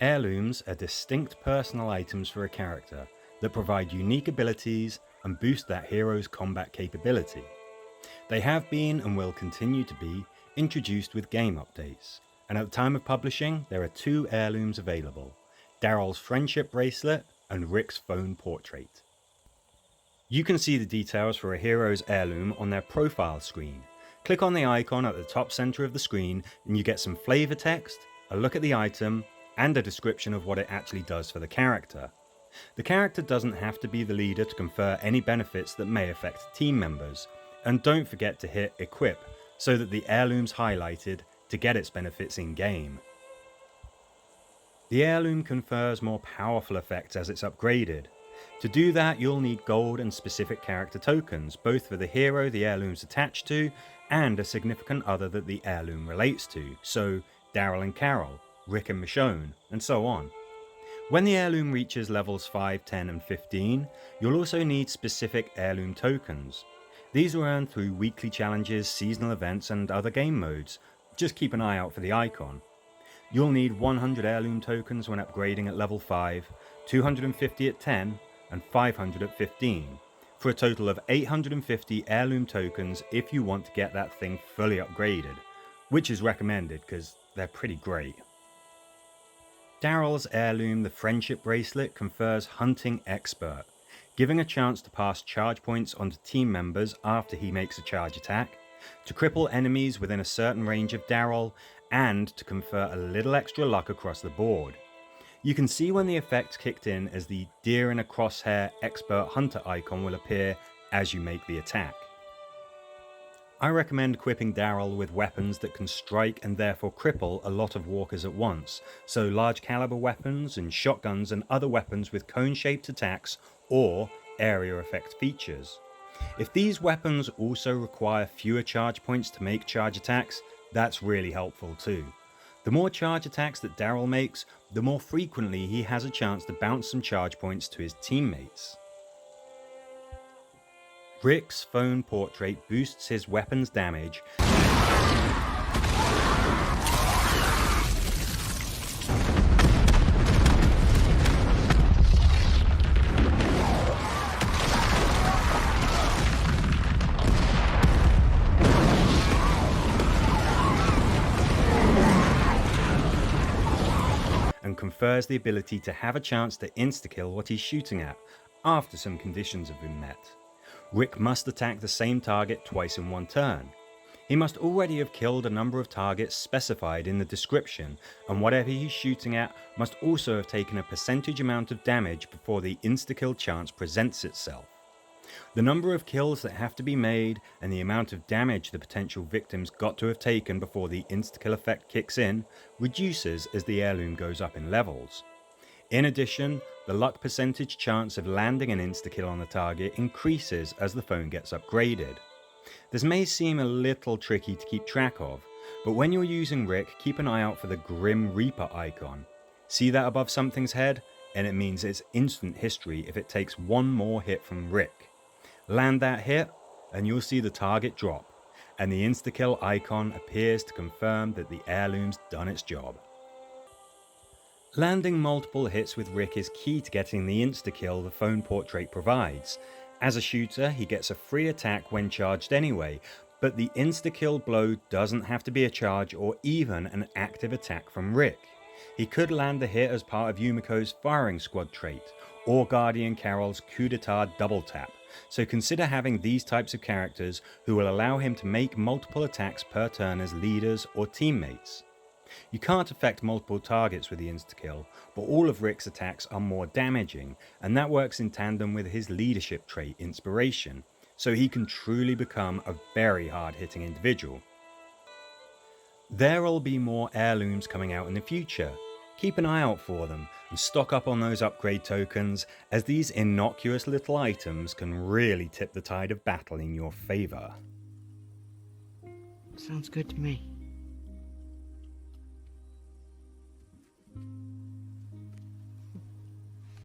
Heirlooms are distinct personal items for a character that provide unique abilities and boost that hero's combat capability. They have been and will continue to be introduced with game updates, and at the time of publishing there are two heirlooms available: Daryl's friendship bracelet and Rick's phone portrait. You can see the details for a hero's heirloom on their profile screen. Click on the icon at the top center of the screen and you get some flavor text, a look at the item, and a description of what it actually does for the character. The character doesn't have to be the leader to confer any benefits that may affect team members, and don't forget to hit equip so that the heirloom's highlighted to get its benefits in game. The heirloom confers more powerful effects as it's upgraded. To do that, you'll need gold and specific character tokens, both for the hero the heirloom's attached to and a significant other that the heirloom relates to, so Daryl and Carol, Rick and Michonne, and so on. When the heirloom reaches levels 5, 10 and 15, you'll also need specific heirloom tokens. These are earned through weekly challenges, seasonal events and other game modes. Just keep an eye out for the icon. You'll need 100 heirloom tokens when upgrading at level 5, 250 at 10 and 500 at 15, for a total of 850 heirloom tokens if you want to get that thing fully upgraded, which is recommended because they're pretty great. Daryl's heirloom, the friendship bracelet, confers Hunting Expert, giving a chance to pass charge points onto team members after he makes a charge attack, to cripple enemies within a certain range of Daryl, and to confer a little extra luck across the board. You can see when the effect kicked in as the deer in a crosshair expert hunter icon will appear as you make the attack. I recommend equipping Daryl with weapons that can strike and therefore cripple a lot of walkers at once, so large caliber weapons and shotguns and other weapons with cone-shaped attacks or area effect features. If these weapons also require fewer charge points to make charge attacks, that's really helpful too. The more charge attacks that Daryl makes, the more frequently he has a chance to bounce some charge points to his teammates. Rick's phone portrait boosts his weapon's damage and confers the ability to have a chance to insta-kill what he's shooting at, after some conditions have been met. Rick must attack the same target twice in one turn. He must already have killed a number of targets specified in the description, and whatever he's shooting at must also have taken a percentage amount of damage before the insta-kill chance presents itself. The number of kills that have to be made and the amount of damage the potential victims got to have taken before the insta-kill effect kicks in reduces as the heirloom goes up in levels. In addition, the luck percentage chance of landing an insta-kill on the target increases as the phone gets upgraded. This may seem a little tricky to keep track of, but when you're using Rick, keep an eye out for the Grim Reaper icon. See that above something's head? And it means it's instant history if it takes one more hit from Rick. Land that hit, and you'll see the target drop, and the insta-kill icon appears to confirm that the heirloom's done its job. Landing multiple hits with Rick is key to getting the insta-kill the phone portrait provides. As a shooter, he gets a free attack when charged anyway, but the insta-kill blow doesn't have to be a charge or even an active attack from Rick. He could land the hit as part of Yumiko's firing squad trait, or Guardian Carol's coup d'etat double tap, so consider having these types of characters who will allow him to make multiple attacks per turn as leaders or teammates. You can't affect multiple targets with the insta-kill, but all of Rick's attacks are more damaging, and that works in tandem with his leadership trait, Inspiration, so he can truly become a very hard-hitting individual. There'll be more heirlooms coming out in the future. Keep an eye out for them, and stock up on those upgrade tokens, as these innocuous little items can really tip the tide of battle in your favour. Sounds good to me.